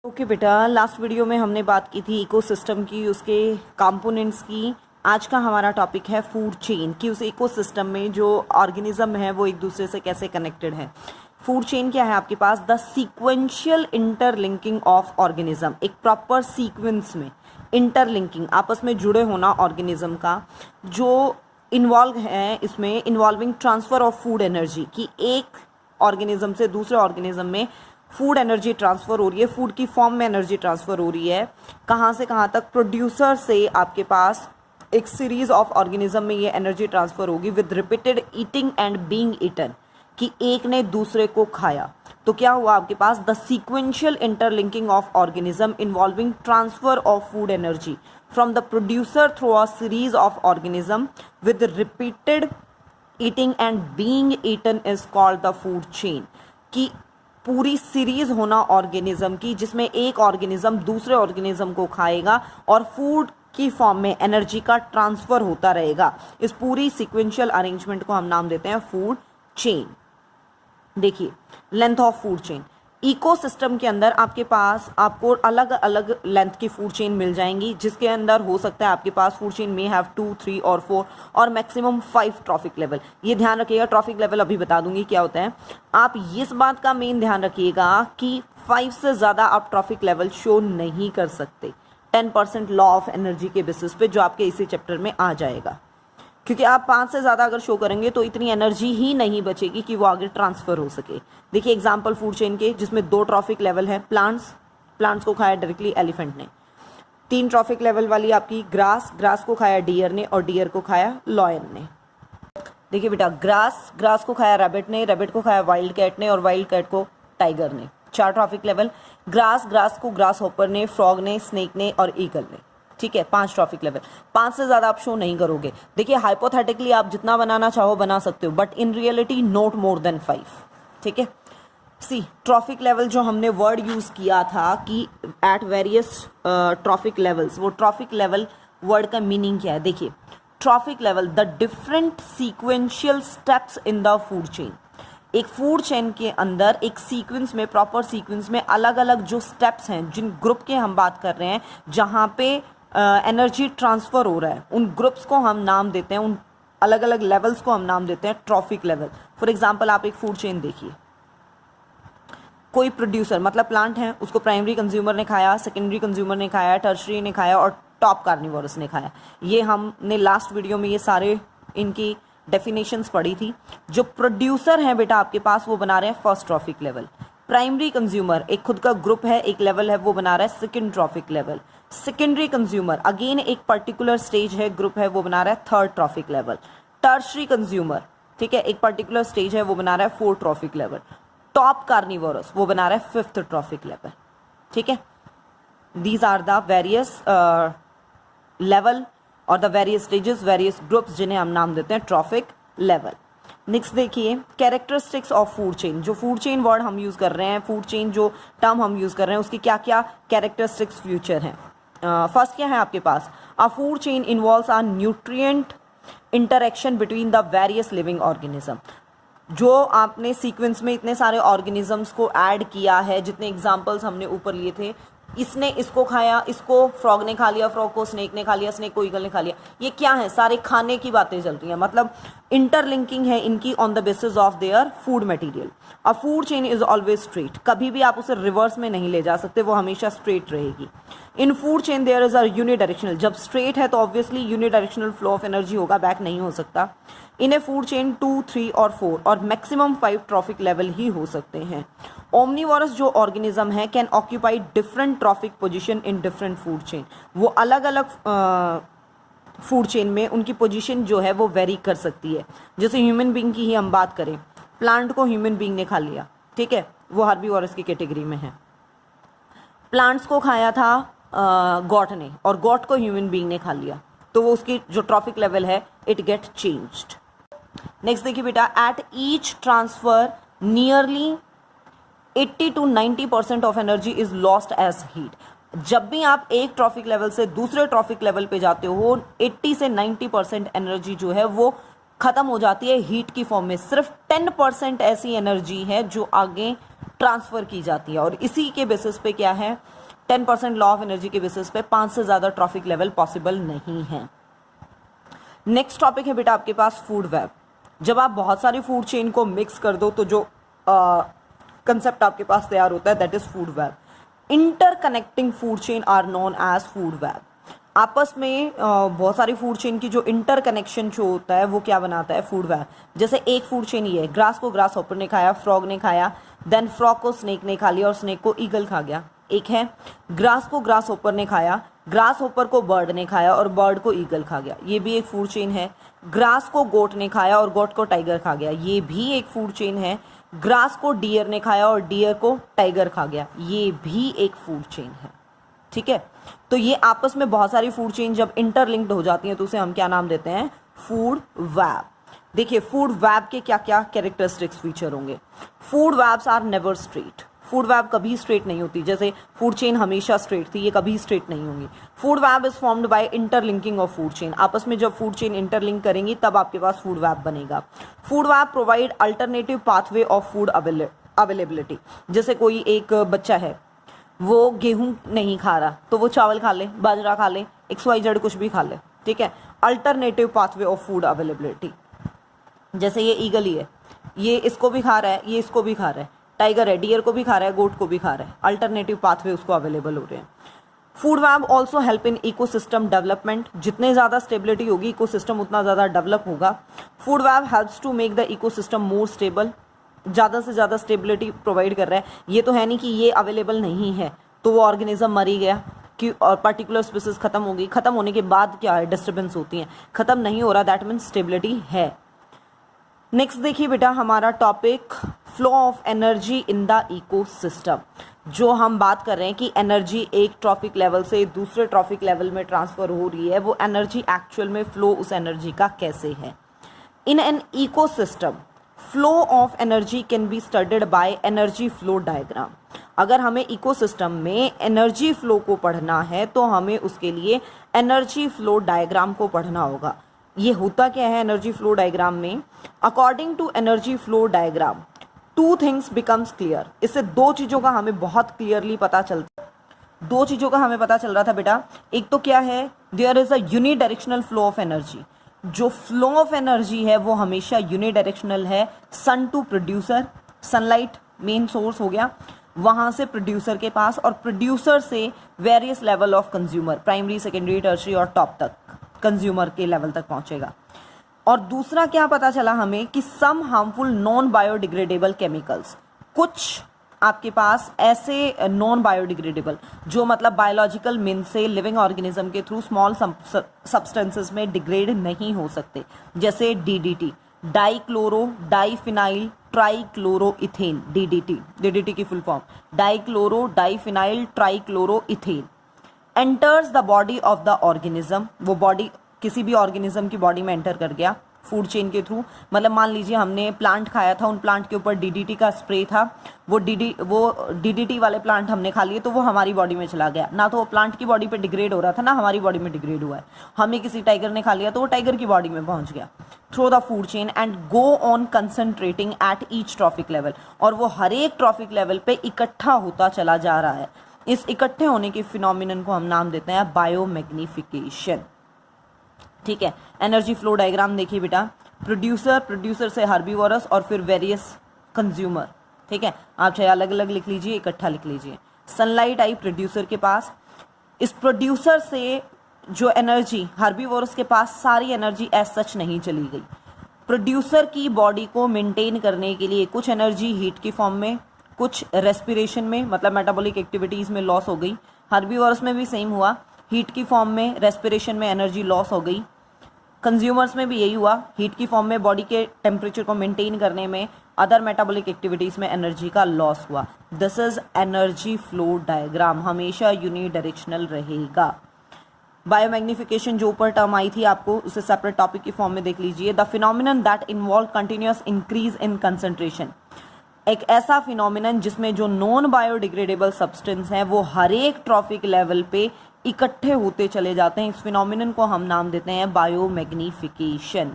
Okay बेटा, last video में हमने बात की थी इकोसिस्टम की, उसके कंपोनेंट्स की। आज का हमारा टॉपिक है फूड चेन, कि उस इकोसिस्टम में जो ऑर्गेनिज्म है वो एक दूसरे से कैसे कनेक्टेड है। फूड चेन क्या है आपके पास? The sequential interlinking of organism, एक प्रॉपर सीक्वेंस में इंटरलिंकिंग, आपस में जुड़े होना ऑर्गेनिज्म का, जो इन्वॉल्व है इसमें involving transfer of food energy, कि एक ऑर्गेनिज्म से दूसरे ऑर्गेनिज्म में फूड एनर्जी ट्रांसफ़र हो रही है, फूड की फॉर्म में एनर्जी ट्रांसफ़र हो रही है। कहाँ से कहाँ तक? प्रोड्यूसर से आपके पास एक सीरीज ऑफ ऑर्गेनिज्म में ये एनर्जी ट्रांसफ़र होगी with repeated eating and being eaten, कि एक ने दूसरे को खाया। तो क्या हुआ आपके पास? The sequential interlinking of organism involving transfer of food energy from the producer through a series of organism with repeated eating and being eaten is called the food chain, कि पूरी सीरीज होना ऑर्गेनिज्म की, जिसमें एक organism दूसरे organism को खाएगा और फूड की फॉर्म में एनर्जी का ट्रांसफर होता रहेगा। इस पूरी सीक्वेंशियल अरेंजमेंट को हम नाम देते हैं फूड चेन। देखिए, length of food chain, ecosystem के अंदर आपके पास आपको अलग अलग लेंथ की फूड चेन मिल जाएंगी, जिसके अंदर हो सकता है आपके पास फूड चेन में हैव 2, 3 और 4 और मैक्सिमम 5 ट्रॉफिक लेवल। ये ध्यान रखिएगा, ट्रॉफिक लेवल अभी बता दूंगी क्या होता है। आप इस बात का मेन ध्यान रखिएगा कि 5 से ज़्यादा आप ट्रॉफिक लेवल शो नहीं कर सकते, 10% लॉ ऑफ एनर्जी के बेसिस पे, जो आपके इसी चैप्टर में आ जाएगा। क्योंकि आप 5 से ज़्यादा अगर शो करेंगे तो इतनी एनर्जी ही नहीं बचेगी कि वो आगे ट्रांसफ़र हो सके। देखिए एग्जांपल फूड चेन के, जिसमें 2 ट्रॉफिक लेवल है। प्लांट्स को खाया डायरेक्टली एलिफेंट ने। 3 ट्रॉफिक लेवल वाली आपकी ग्रास को खाया डियर ने, और डियर को खाया लॉयन ने। देखिए बेटा, ग्रास को खाया रैबिट ने, रैबिट को खाया वाइल्ड कैट ने, और वाइल्ड कैट को टाइगर ने। 4 ट्रॉफिक लेवल। ग्रास को ग्रास हॉपर ने, फ्रॉग ने, स्नेक ने और ईगल ने। ठीक है, 5 ट्रॉफिक लेवल। 5 से ज़्यादा आप शो नहीं करोगे। देखिए हाइपोथेटिकली आप जितना बनाना चाहो बना सकते हो, but in reality not more than 5। ठीक है, सी ट्रॉफिक लेवल जो हमने वर्ड यूज़ किया था कि एट वेरियस ट्रॉफिक लेवल्स, वो ट्रॉफिक लेवल वर्ड का मीनिंग क्या है? देखिए, trophic level the different sequential steps in the food chain. एक फूड चेन के अंदर एक सीक्वेंस में, प्रॉपर सीक्वेंस में अलग अलग जो स्टेप्स हैं, जिन ग्रुप के हम बात कर रहे हैं, जहाँ पे एनर्जी ट्रांसफ़र हो रहा है, उन ग्रुप्स को हम नाम देते हैं, उन अलग अलग लेवल्स को हम नाम देते हैं ट्रॉफिक लेवल। फॉर एग्जांपल आप एक फूड चेन देखिए, कोई प्रोड्यूसर मतलब प्लांट है, उसको प्राइमरी कंज्यूमर ने खाया, सेकेंडरी कंज्यूमर ने खाया, टर्शरी ने खाया और टॉप कार्निवोरस ने खाया। ये हमने लास्ट वीडियो में ये सारे इनकी डेफिनेशंस पढ़ी थी। जो प्रोड्यूसर हैं बेटा आपके पास, वो बना रहे हैं first trophic level. Primary consumer एक खुद का ग्रुप है, एक लेवल है, वो बना रहा है second trophic level. Secondary consumer again एक पर्टिकुलर स्टेज है, ग्रुप है, वो बना रहा है third trophic level. Tertiary consumer, ठीक है, एक पर्टिकुलर स्टेज है, वो बना रहा है fourth trophic level. Top carnivorous वो बना रहा है फिफ्थ ट्रॉफिक लेवल। ठीक है, these are the various level और the various stages, various groups, जिन्हें हम नाम देते हैं ट्रॉफिक लेवल। नेक्स्ट देखिए, कैरेक्टरिस्टिक्स ऑफ फूड चेन। जो फूड चेन वर्ड हम यूज़ कर रहे हैं, फूड चेन जो टर्म हम यूज़ कर रहे हैं, उसकी क्या क्या कैरेक्टरिस्टिक्स फ्यूचर हैं। फर्स्ट क्या है आपके पास? A food chain involves a nutrient interaction between the various living organism. जो आपने सीक्वेंस में इतने सारे ऑर्गेनिजम्स को ऐड किया है, जितने एग्जाम्पल्स हमने ऊपर लिए थे, इसने इसको खाया, इसको फ्रॉग ने खा लिया, फ्रॉग को स्नेक ने खा लिया, स्नेक को ईगल ने खा लिया। ये क्या है? सारे खाने की बातें चल रही हैं, मतलब इंटरलिंकिंग है इनकी on the basis of their food material. A food chain is always straight, कभी भी आप उसे रिवर्स में नहीं ले जा सकते, वो हमेशा स्ट्रेट रहेगी। In food chain there is a unidirectional, जब स्ट्रेट है तो obviously unidirectional flow of energy होगा, बैक नहीं हो सकता। इन ए फूड चेन 2, 3 और 4 और मैक्सिमम 5 ट्रॉफिक लेवल ही हो सकते हैं। ओमनीवोरस जो ऑर्गेनिज्म है can occupy different trophic position in different food chain. वो अलग अलग फूड चेन में उनकी पोजीशन जो है वो वेरी कर सकती है। जैसे ह्यूमन बीइंग की ही हम बात करें, प्लांट को ह्यूमन बीइंग ने खा लिया, ठीक है, वो हर्बीवोरस की कैटेगरी में है। प्लांट्स को खाया था गॉट ने, और गॉट को ह्यूमन बीइंग ने खा लिया, तो वो उसकी जो ट्रॉफिक लेवल है इट गेट चेंज्ड। नेक्स्ट देखिए बेटा, at each transfer nearly 80 to 90% of energy is lost as heat. जब भी आप एक ट्रॉफिक लेवल से दूसरे ट्रॉफिक लेवल पे जाते हो, 80 से 90% एनर्जी जो है वो खत्म हो जाती है हीट की फॉर्म में। सिर्फ 10% ऐसी एनर्जी है जो आगे ट्रांसफ़र की जाती है। और इसी के बेसिस पे क्या है, 10% लॉ ऑफ एनर्जी के बेसिस पे 5 से ज़्यादा ट्रॉफिक लेवल पॉसिबल नहीं है। नेक्स्ट टॉपिक है बेटा आपके पास फूड वेब। जब आप बहुत सारी फूड चेन को मिक्स कर दो तो जो कंसेप्ट आपके पास तैयार होता है that is food web. Interconnecting food chain are known as food web. आपस में बहुत सारी फूड चेन की जो इंटरकनेक्शन जो होता है वो क्या बनाता है, फूड वेब। जैसे एक फूड चेन ये है, ग्रास को ग्रास हॉपर ने खाया, फ्रॉग ने खाया, देन फ्रॉग को स्नेक ने खा लिया और स्नेक को ईगल खा गया। एक है ग्रास को ग्रास हॉपर ने खाया, ग्रास हॉपर को बर्ड ने खाया और बर्ड को ईगल खा गया, ये भी एक फूड चेन है। ग्रास को गोट ने खाया और गोट को टाइगर खा गया, ये भी एक फूड चेन है। ग्रास को डियर ने खाया और डियर को टाइगर खा गया, ये भी एक फूड चेन है। ठीक है, तो ये आपस में बहुत सारी फूड चेन जब इंटरलिंक्ड हो जाती हैं तो उसे हम क्या नाम देते हैं, फूड वेब। देखिए फूड वेब के क्या क्या कैरेक्टरिस्टिक्स फीचर होंगे। Food webs are never straight. Food web कभी स्ट्रेट नहीं होती, जैसे फूड चेन हमेशा स्ट्रेट थी, ये कभी स्ट्रेट नहीं होंगी। Food web is formed by interlinking of food chain. आपस में जब फूड चेन इंटरलिंक करेंगी तब आपके पास फूड वेब बनेगा। Food web provide alternative pathway of food availability. जैसे कोई एक बच्चा है, वो गेहूं नहीं खा रहा तो वो चावल खा ले, बाजरा खा ले, XYZ कुछ भी खा ले। ठीक है, alternative pathway of food availability. जैसे ये ईगल ही है, ये इसको भी खा रहा है, ये इसको भी खा रहा है, टाइगर है, डियर को भी खा रहा है, गोट को भी खा रहा है, अल्टरनेटिव पाथवे उसको अवेलेबल हो रहे हैं। Food web also help in ecosystem development. जितने ज़्यादा स्टेबिलिटी होगी इकोसिस्टम उतना ज़्यादा डेवलप होगा। Food web helps to make the ecosystem more stable. ज़्यादा से ज़्यादा स्टेबिलिटी प्रोवाइड कर रहा है। ये तो है नहीं कि ये अवेलेबल नहीं है तो वो ऑर्गेनिज्म मर ही गया कि और पर्टिकुलर स्पीसीज खत्म हो गई। खत्म होने के बाद क्या है, डिस्टर्बेंस होती है। खत्म नहीं हो रहा, दैट मीन्स स्टेबिलिटी है। नेक्स्ट देखिए बेटा हमारा topic flow of energy in the ecosystem. जो हम बात कर रहे हैं कि एनर्जी एक ट्रॉफिक लेवल से दूसरे ट्रॉफिक लेवल में ट्रांसफर हो रही है, वो एनर्जी एक्चुअल में फ्लो उस एनर्जी का कैसे है। In an ecosystem flow of energy can be studied by energy flow diagram. अगर हमें इकोसिस्टम में एनर्जी फ्लो को पढ़ना है तो हमें उसके लिए एनर्जी फ्लो डायग्राम को पढ़ना होगा। ये होता क्या है एनर्जी फ्लो डायग्राम में, according to energy flow diagram two things becomes clear. इससे दो चीज़ों का हमें बहुत क्लियरली पता चलता है। दो चीज़ों का हमें पता चल रहा था बेटा, एक तो क्या है, there is a unidirectional flow of energy. जो फ्लो ऑफ एनर्जी है वो हमेशा यूनिडायरेक्शनल है। Sun to producer, sunlight main source हो गया, वहां से प्रोड्यूसर के पास, और प्रोड्यूसर से various level of consumer, primary secondary tertiary और टॉप तक कंज्यूमर के लेवल तक पहुंचेगा। और दूसरा क्या पता चला हमें कि some harmful non biodegradable chemicals, कुछ आपके पास ऐसे नॉन बायोडिग्रेडेबल जो मतलब बायोलॉजिकल मीन से लिविंग ऑर्गेनिज्म के थ्रू स्मॉल सब्सटेंसेस में डिग्रेड नहीं हो सकते, जैसे DDT, dichloro diphenyl trichloroethane, DDT की full form dichloro diphenyl trichloroethane enters the body of the organism. वो बॉडी किसी भी ऑर्गेनिज्म की बॉडी में एंटर कर गया फूड चेन के थ्रू। मतलब मान लीजिए हमने प्लांट खाया था, उन प्लांट के ऊपर DDT का स्प्रे था, वो DDT वाले प्लांट हमने खा लिए तो वो हमारी बॉडी में चला गया। ना तो वो प्लांट की बॉडी पे डिग्रेड हो रहा था, ना हमारी बॉडी में डिग्रेड हुआ है। हमें किसी टाइगर ने खा लिया तो वो टाइगर की बॉडी में पहुंच गया through the food chain and go on concentrating at each trophic level. और वो हर एक ट्रॉफिक लेवल पे इकट्ठा होता चला जा रहा है। इस इकट्ठे होने के फिनोमिनन को हम नाम देते हैं बायोमैग्निफिकेशन। ठीक है, एनर्जी फ्लो डायग्राम देखिए बेटा, प्रोड्यूसर से हर्बीवोरस और फिर वेरियस कंज्यूमर। ठीक है, आप चाहे अलग अलग लिख लीजिए, इकट्ठा लिख लीजिए। सनलाइट आई प्रोड्यूसर के पास, इस प्रोड्यूसर से जो एनर्जी हर्बीवोरस के पास सारी एनर्जी एज सच नहीं चली गई। प्रोड्यूसर की बॉडी को मेंटेन करने के लिए कुछ एनर्जी हीट की फॉर्म में, कुछ रेस्पिरेशन में मतलब मेटाबॉलिक एक्टिविटीज़ में लॉस हो गई। हर्बीवोरस में भी सेम हुआ, हीट की फॉर्म में रेस्पिरेशन में एनर्जी लॉस हो गई। कंज्यूमर्स में भी यही हुआ, हीट की फॉर्म में बॉडी के टेम्परेचर को मेंटेन करने में, अदर मेटाबॉलिक एक्टिविटीज़ में एनर्जी का लॉस हुआ। This is energy flow diagram, हमेशा यूनिडायरेक्शनल रहेगा। बायोमैग्निफिकेशन जो ऊपर टर्म आई थी आपको उसे सेपरेट टॉपिक की फॉर्म में देख लीजिए। The phenomenon that involve continuous increase in concentration, एक ऐसा फिनोमिनन जिसमें जो नॉन बायोडिग्रेडेबल सब्सटेंस हैं वो हर एक ट्रॉफिक लेवल पे इकट्ठे होते चले जाते हैं। इस फिनोमिनन को हम नाम देते हैं बायोमैग्निफिकेशन।